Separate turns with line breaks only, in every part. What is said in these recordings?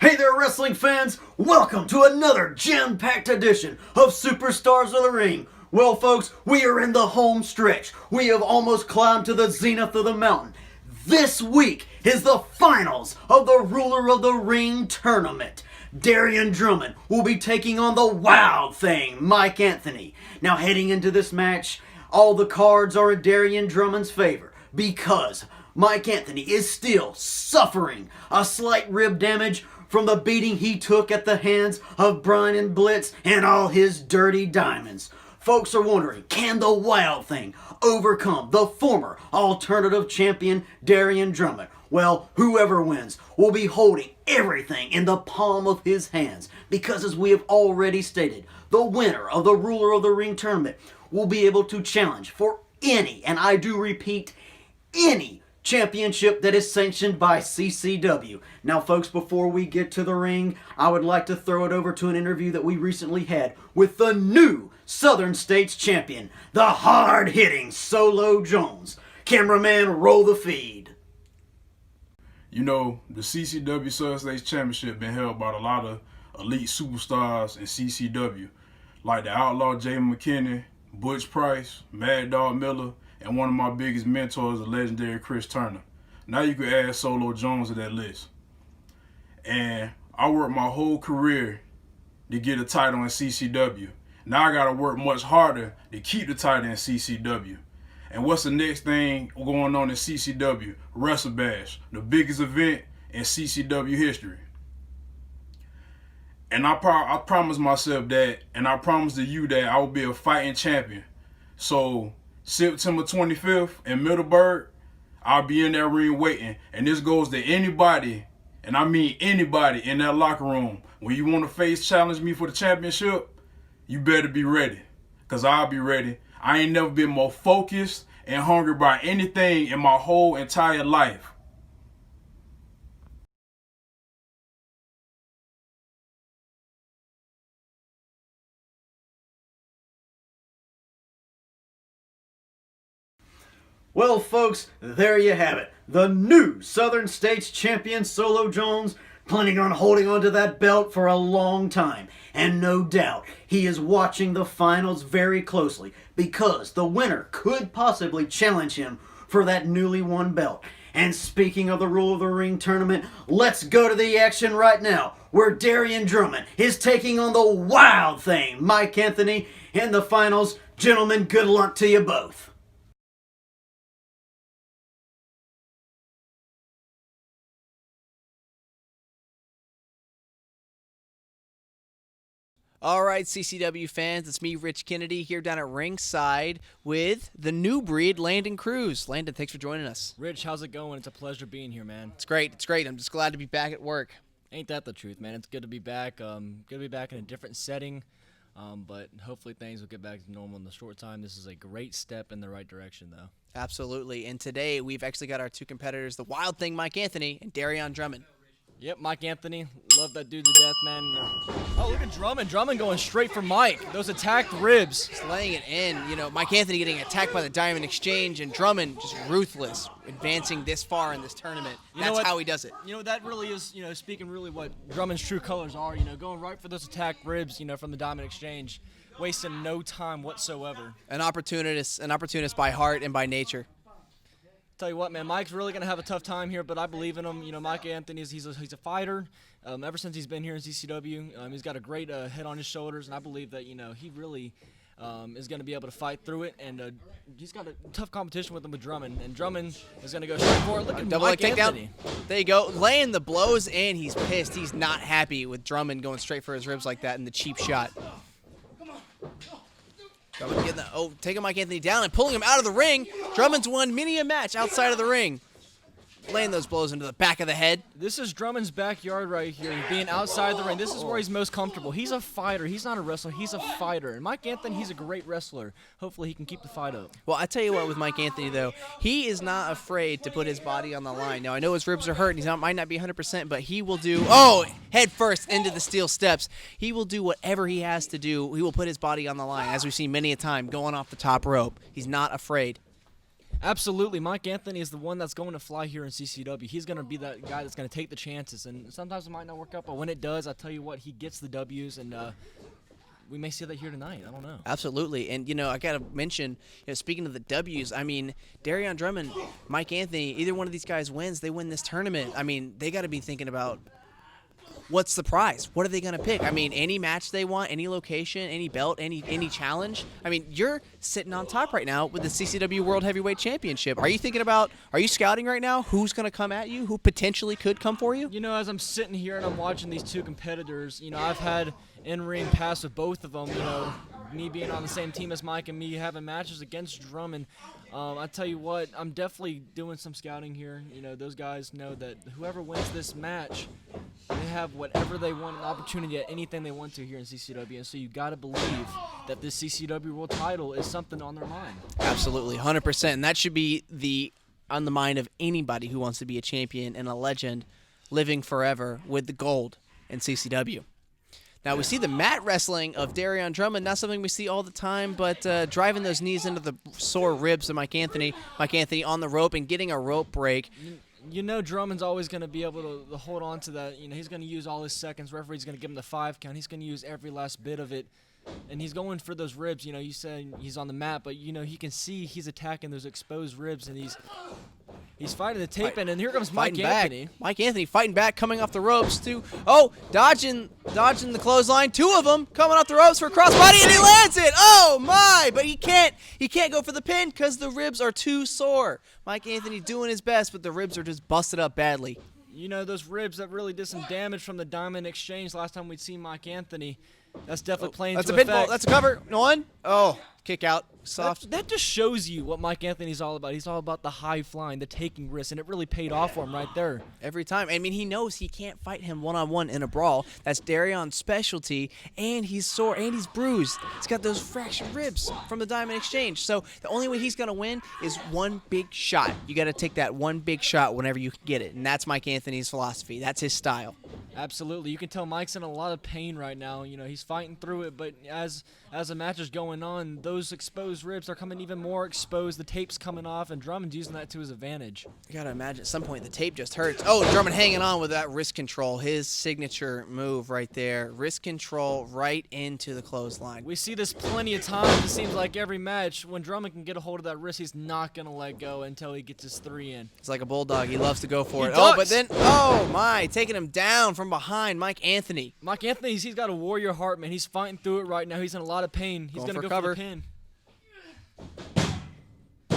Hey there, wrestling fans! Welcome to another jam-packed edition of Superstars of the Ring. Well, folks, we are in the home stretch. We have almost climbed to the zenith of the mountain. This week is the finals of the Ruler of the Ring tournament. Darryon Drummond will be taking on the Wild Thing, Mike Anthony. Now, heading into this match, all the cards are in Darryon Drummond's favor because Mike Anthony is still suffering a slight rib damage from the beating he took at the hands of Brian Blitz and all his dirty diamonds. Folks are wondering, can the Wild Thing overcome the former Alternative champion Darryon Drummond? Well, whoever wins will be holding everything in the palm of his hands because, as we have already stated, the winner of the Ruler of the Ring tournament will be able to challenge for any, and I do repeat, any championship that is sanctioned by CCW. Now, folks, before we get to the ring, I would like to throw it over to an interview that we recently had with the new Southern States champion, the hard-hitting Solo Jones. Cameraman, roll the feed.
You know, the CCW Southern States Championship been held by a lot of elite superstars in CCW, like the Outlaw Jay McKinney, Butch Price, Mad Dog Miller, and one of my biggest mentors, the legendary Chris Turner. Now you could add Solo Jones to that list. And I worked my whole career to get a title in CCW. Now I gotta work much harder to keep the title in CCW. And what's the next thing going on in CCW? Wrestle Bash, the biggest event in CCW history. And I promised myself that, and I promised to you that I will be a fighting champion. So September 25th in Middleburg, I'll be in that ring waiting. And this goes to anybody, and I mean anybody in that locker room. When you want to challenge me for the championship, you better be ready, because I'll be ready. I ain't never been more focused and hungry by anything in my whole entire life.
Well, folks, there you have it. The new Southern States champion, Solo Jones, planning on holding onto that belt for a long time. And no doubt, he is watching the finals very closely because the winner could possibly challenge him for that newly won belt. And speaking of the Rule of the Ring tournament, let's go to the action right now, where Darryon Drummond is taking on the Wild Thing, Mike Anthony, in the finals. Gentlemen, good luck to you both.
All right, CCW fans, it's me, Rich Kennedy, here down at ringside with the new breed, Landon Cruz. Landon, thanks for joining us.
Rich, how's it going? It's a pleasure being here, man.
It's great. It's great. I'm just glad to be back at work.
Ain't that the truth, man? It's good to be back. Good to be back in a different setting, but hopefully things will get back to normal in the short time. This is a great step in the right direction, though.
Absolutely. And today we've actually got our two competitors, the Wild Thing, Mike Anthony, and Darryon Drummond.
Yep, Mike Anthony. Love that dude to death, man. Oh, look at Drummond. Drummond going straight for Mike. Those attacked ribs.
Just laying it in. You know, Mike Anthony getting attacked by the Diamond Exchange, and Drummond just ruthless, advancing this far in this tournament. That's how he does it.
You know, that really is, speaking really what Drummond's true colors are, going right for those attacked ribs, from the Diamond Exchange, wasting no time whatsoever.
An opportunist by heart and by nature.
Tell you what, man, Mike's really going to have a tough time here, but I believe in him. Mike Anthony, he's a fighter. Ever since he's been here in CCW, he's got a great head on his shoulders, and I believe that, he really is going to be able to fight through it. And he's got a tough competition with him with Drummond, and Drummond is going to go straight for it. Look at
double
Mike
leg
Anthony.
Takedown. There you go. Laying the blows in. He's pissed. He's not happy with Drummond going straight for his ribs like that in the cheap shot. Drummond getting taking Mike Anthony down and pulling him out of the ring. Drummond's won many a match outside of the ring. Laying those blows into the back of the head.
This is Drummond's backyard right here, being outside the ring. This is where he's most comfortable. He's a fighter. He's not a wrestler. He's a fighter. And Mike Anthony, he's a great wrestler. Hopefully he can keep the fight up.
Well, I tell you what, with Mike Anthony, though, he is not afraid to put his body on the line. Now, I know his ribs are hurt, and he might not be 100%, but he will do, head first into the steel steps. He will do whatever he has to do. He will put his body on the line, as we've seen many a time, going off the top rope. He's not afraid.
Absolutely. Mike Anthony is the one that's going to fly here in CCW. He's going to be that guy that's going to take the chances. And sometimes it might not work out, but when it does, I tell you what, he gets the W's, and we may see that here tonight. I don't know.
Absolutely. And, I got to mention, speaking of the W's, Darryon Drummond, Mike Anthony, either one of these guys wins, they win this tournament. They got to be thinking about what's the prize? What are they going to pick? Any match they want, any location, any belt, any challenge. You're sitting on top right now with the CCW World Heavyweight Championship. Are you scouting right now who's going to come at you, who potentially could come for you?
As I'm sitting here and I'm watching these two competitors, I've had in-ring pass with both of them, me being on the same team as Mike and me having matches against Drummond. I tell you what, I'm definitely doing some scouting here. Those guys know that whoever wins this match, they have whatever they want, an opportunity at anything they want to here in CCW. And so you got to believe that this CCW World title is something on their mind.
Absolutely, 100%. And that should be on the mind of anybody who wants to be a champion and a legend living forever with the gold in CCW. Now, we see the mat wrestling of Darryon Drummond, not something we see all the time, but driving those knees into the sore ribs of Mike Anthony on the rope and getting a rope break.
Drummond's always going to be able to hold on to that. He's going to use all his seconds. Referee's going to give him the 5 count. He's going to use every last bit of it. And he's going for those ribs. You said he's on the mat, but, he can see he's attacking those exposed ribs, and he's fighting the tape, and here comes Mike Anthony.
Mike Anthony fighting back, coming off the ropes, too. Dodging the clothesline. 2 of them coming off the ropes for a crossbody, and he lands it. Oh, my. But he can't go for the pin because the ribs are too sore. Mike Anthony doing his best, but the ribs are just busted up badly.
Those ribs that really did some damage from the Diamond Exchange last time we'd seen Mike Anthony. That's definitely playing to effect.
Pinfall. That's a cover. 1. Oh, kick out. Soft.
That just shows you what Mike Anthony's all about. He's all about the high flying, the taking risks, and it really paid off for him right there.
Every time. He knows he can't fight him one-on-one in a brawl. That's Darryon's specialty, and he's sore, and he's bruised. He's got those fractured ribs from the Diamond Exchange. So the only way he's going to win is one big shot. You got to take that one big shot whenever you can get it, and that's Mike Anthony's philosophy. That's his style.
Absolutely. You can tell Mike's in a lot of pain right now. He's fighting through it, but as the match is going on, those exposed ribs are coming even more exposed. The tape's coming off, and Drummond's using that to his advantage.
You got to imagine at some point the tape just hurts. Oh, Drummond hanging on with that wrist control. His signature move right there. Wrist control right into the clothesline.
We see this plenty of times. It seems like every match, when Drummond can get a hold of that wrist, he's not going to let go until he gets his 3 in.
It's like a bulldog. He loves to go for it.
Ducks.
Oh, but then, oh my, taking him down from behind, Mike Anthony.
Mike Anthony, he's got a warrior heart, man. He's fighting through it right now. He's in a lot of pain. He's going to go
cover.
for the pin.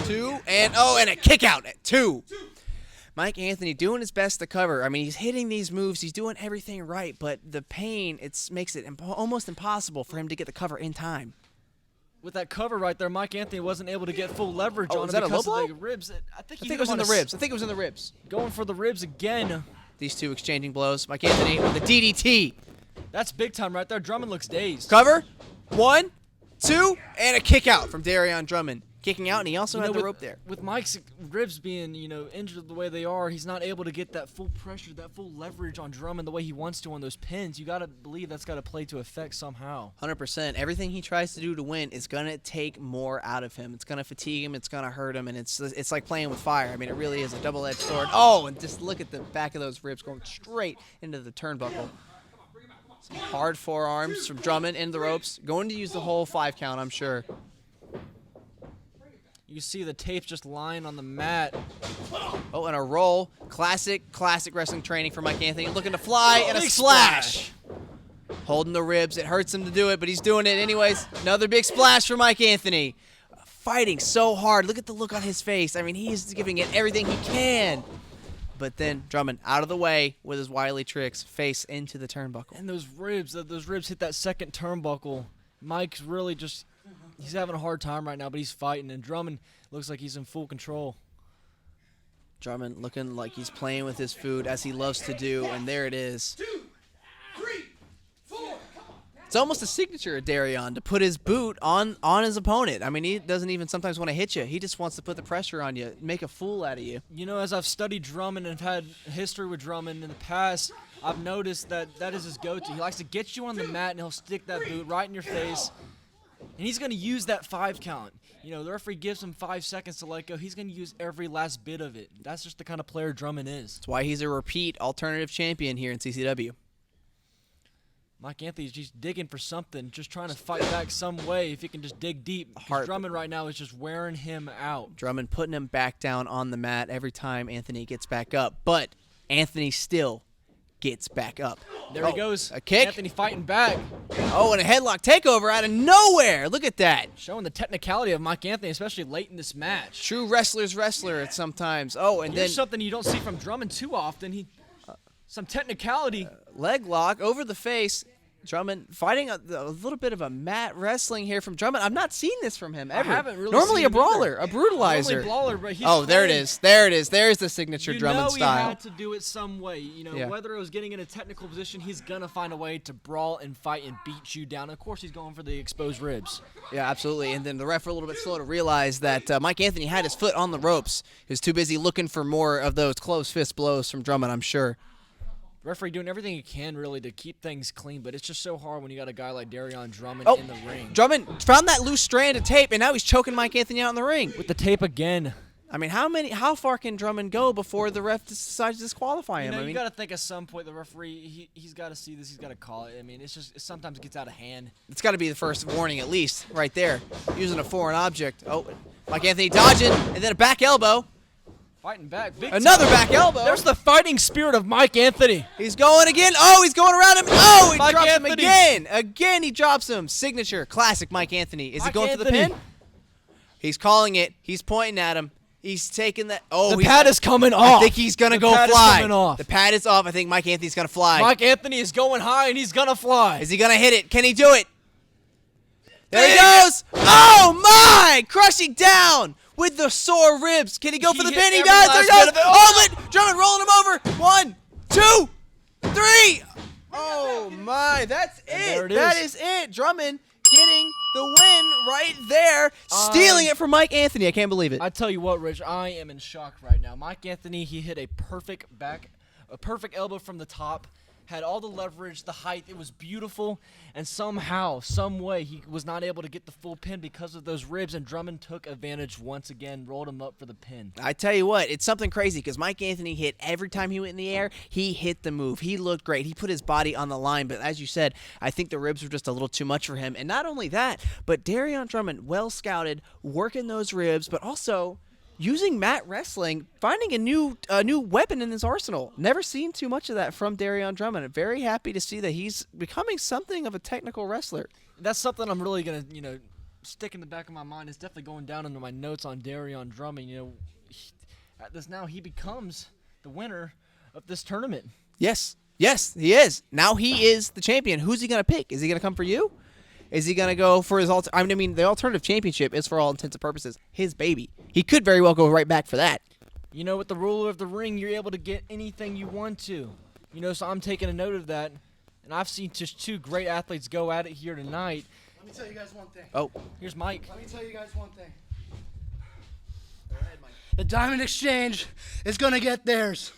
2, and a kick out at 2. Mike Anthony doing his best to cover. He's hitting these moves. He's doing everything right, but the pain, makes it almost impossible for him to get the cover in time.
With that cover right there, Mike Anthony wasn't able to get full leverage on
was
him
that
because
a low
of
blow?
the ribs. I think
it was in the ribs. I think it was in the ribs.
Going for the ribs again.
These two exchanging blows. Mike Anthony with the DDT.
That's big time right there. Drummond looks dazed.
Cover. 1, 2, and a kick out from Darryon Drummond. Kicking out, and he also had the rope there.
With Mike's ribs being, injured the way they are, he's not able to get that full pressure, that full leverage on Drummond the way he wants to on those pins. You got to believe that's got to play to effect somehow.
100%. Everything he tries to do to win is going to take more out of him. It's going to fatigue him. It's going to hurt him, and it's like playing with fire. It really is a double-edged sword. Oh, and just look at the back of those ribs going straight into the turnbuckle. Some hard forearms from Drummond in the ropes. Going to use the whole 5 count, I'm sure.
You see the tapes just lying on the mat.
Oh, and a roll. Classic wrestling training for Mike Anthony. Looking to fly, and a
Big
splash. Holding the ribs. It hurts him to do it, but he's doing it anyways. Another big splash for Mike Anthony. Fighting so hard. Look at the look on his face. He's giving it everything he can. But then Drummond out of the way with his wily tricks. Face into the turnbuckle.
And those ribs hit that second turnbuckle. Mike's really just... He's having a hard time right now, but he's fighting, and Drummond looks like he's in full control.
Drummond looking like he's playing with his food, as he loves to do, and there it is.
2, 3, 4.
It's almost a signature of Darryon to put his boot on his opponent. He doesn't even sometimes want to hit you. He just wants to put the pressure on you, make a fool out of you.
As I've studied Drummond and have had history with Drummond in the past, I've noticed that is his go-to. He likes to get you on the mat, and he'll stick that boot right in your face. and he's going to use that 5 count. You know, the referee gives him 5 seconds to let go. He's going to use every last bit of it. That's just the kind of player Drummond is.
That's why he's a repeat alternative champion here in CCW.
Mike Anthony's just digging for something, just trying to fight back some way if he can just dig deep. Drummond right now is just wearing him out.
Drummond putting him back down on the mat every time Anthony gets back up. But Anthony still gets back up.
There he goes.
A kick.
Anthony fighting back.
Oh, and a headlock takeover out of nowhere. Look at that.
Showing the technicality of Mike Anthony, especially late in this match.
True wrestler's wrestler at sometimes. Oh, and
Here's
then
something you don't see from Drummond too often. Some technicality.
leg lock over the face. Drummond fighting a little bit of a mat wrestling here from Drummond. I've not seen this from him ever.
I haven't really
Normally
seen
a
him
brawler,
either.
a brutalizer.
Normally brawler, but he's
there it
playing.
is. There it is. There's the signature
You
Drummond
know
style.
he had to do it some way. You know,
Yeah.
whether it was getting in a technical position, he's going to find a way to brawl and fight and beat you down. Of course, he's going for the exposed ribs.
Yeah, absolutely. And then the ref were a little bit slow to realize that Mike Anthony had his foot on the ropes. He was too busy looking for more of those close fist blows from Drummond, I'm sure.
Referee doing everything he can, really, to keep things clean, but it's just so hard when you got a guy like Darryon Drummond in the ring.
Drummond found that loose strand of tape, and now he's choking Mike Anthony out in the ring.
With the tape again.
I mean, how far can Drummond go before the ref decides to disqualify him?
You know,
I
you
mean,
got to think at some point the referee, he's got to see this, he's got to call it. I mean, it's just, it sometimes gets out of hand.
it's got to be the first warning at least, right there. Using a foreign object. Oh, Mike Anthony dodging, and then a back elbow.
Fighting back. Big
Another
time.
back elbow.
There's the fighting spirit of Mike Anthony.
He's going again. Oh, he's going around him. Oh, he
Mike
drops him
Anthony.
again. Again, he drops him. Signature, classic Mike Anthony. Is he
Mike
going for the
Anthony.
pin? He's calling it. He's pointing at him. He's taking that. Oh,
The pad is coming off.
I think he's going to
The
go
pad is
fly.
coming off.
The pad is off. I think Mike Anthony's going to fly.
Mike Anthony is going high, and he's going to fly.
Is he going to hit it? Can he do it? There he goes. Oh, my. Crushing down with the sore ribs. Can he go for the
hit
pin? He
every
does. There he
last
goes.
bit of it.
Oh, but Drummond rolling him over. 1, 2, 3. Oh, my. That's it.
there it
That
is.
is it. Drummond getting the win right there. Stealing it from Mike Anthony. I can't believe it.
I tell you what, Rich, I am in shock right now. Mike Anthony, he hit a perfect elbow from the top, had all the leverage, the height. It was beautiful, and somehow, some way, he was not able to get the full pin because of those ribs, and Drummond took advantage once again, rolled him up for the pin.
I tell you what, it's something crazy because Mike Anthony hit every time he went in the air. He hit the move. He looked great. He put his body on the line. But as you said, I think the ribs were just a little too much for him. And not only that, but Darryon Drummond, well scouted, working those ribs, but also using mat wrestling, finding a new weapon in his arsenal. Never seen too much of that from Darryon Drummond. I'm very happy to see that he's becoming something of a technical wrestler.
That's something I'm really going to, stick in the back of my mind. It's definitely going down into my notes on Darryon Drummond. At this now, he becomes the winner of this tournament.
Yes, he is. Now he is the champion. Who's he going to pick? Is he going to come for you? Is he going to go for his the alternative championship is, for all intents and purposes, his baby. He could very well go right back for that.
With the ruler of the ring, you're able to get anything you want to. So I'm taking a note of that. And I've seen just two great athletes go at it here tonight.
Let me tell you guys one thing.
Oh,
Here's Mike.
Let me tell you guys one thing. Go ahead, Mike. The Diamond Exchange is going to get theirs.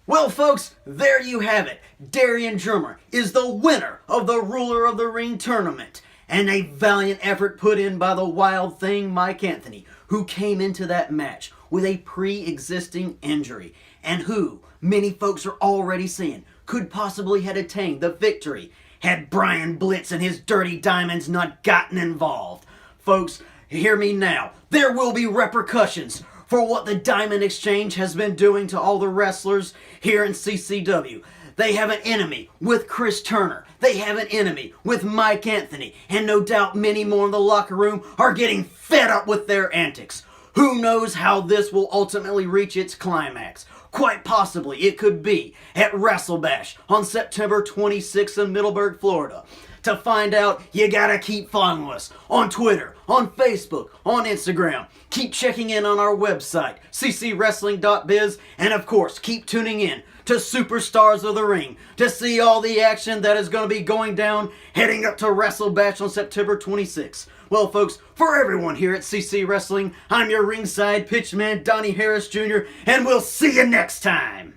Well, folks, there you have it. Darryon Drummond is the winner of the Ruler of the Ring tournament. And a valiant effort put in by the wild thing Mike Anthony, who came into that match with a pre-existing injury, and who, many folks are already saying, could possibly have attained the victory had Brian Blitz and his dirty diamonds not gotten involved. Folks, hear me now. There will be repercussions for what the Diamond Exchange has been doing to all the wrestlers here in CCW. They have an enemy with Chris Turner. They have an enemy with Mike Anthony. And no doubt many more in the locker room are getting fed up with their antics. Who knows how this will ultimately reach its climax? Quite possibly it could be at WrestleBash on September 26th in Middleburg, Florida. To find out, you gotta keep following us on Twitter, on Facebook, on Instagram. Keep checking in on our website, ccwrestling.biz, and of course, keep tuning in to Superstars of the Ring to see all the action that is going to be going down heading up to WrestleBash on September 26th. Well, folks, for everyone here at CC Wrestling, I'm your ringside pitchman, Donnie Harris Jr., and we'll see you next time.